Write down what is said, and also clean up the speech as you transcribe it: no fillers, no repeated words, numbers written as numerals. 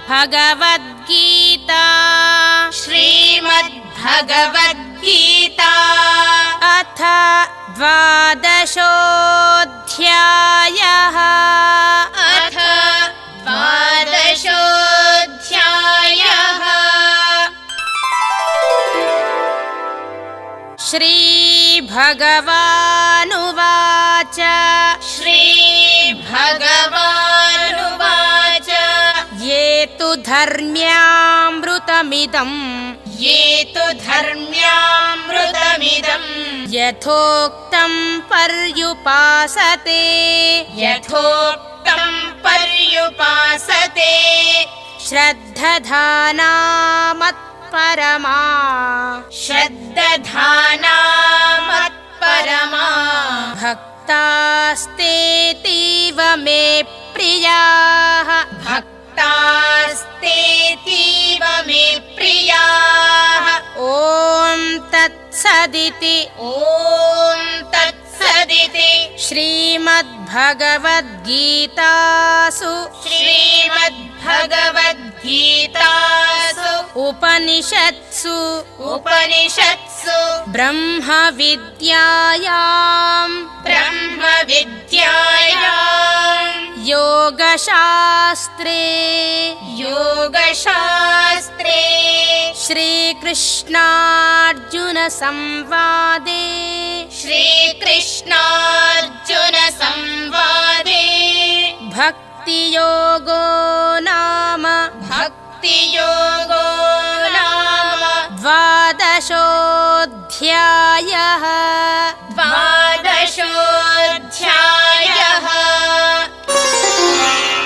श्रीमद्भगवद्गीता श्रीमद्भगवद्गीता अथ द्वादशोऽध्यायः अथ द्वादशोऽध्यायः श्रीभगवानुवाच श्रीभगवानुवाच ये तु धर्म्यामृतमिदम् यथोक्तं पर्युपासते श्रद्धधाना मत्परमा भक्तास्तेतीव मे प्रियाः ॐ तत्सदिति श्रीमद्भगवद्गीतासु उपनिषत्सु ब्रह्मविद्यायां योगशास्त्रे श्रीकृष्णार्जुन संवादे भक्तियोगो नाम द्वादशोऽध्यायः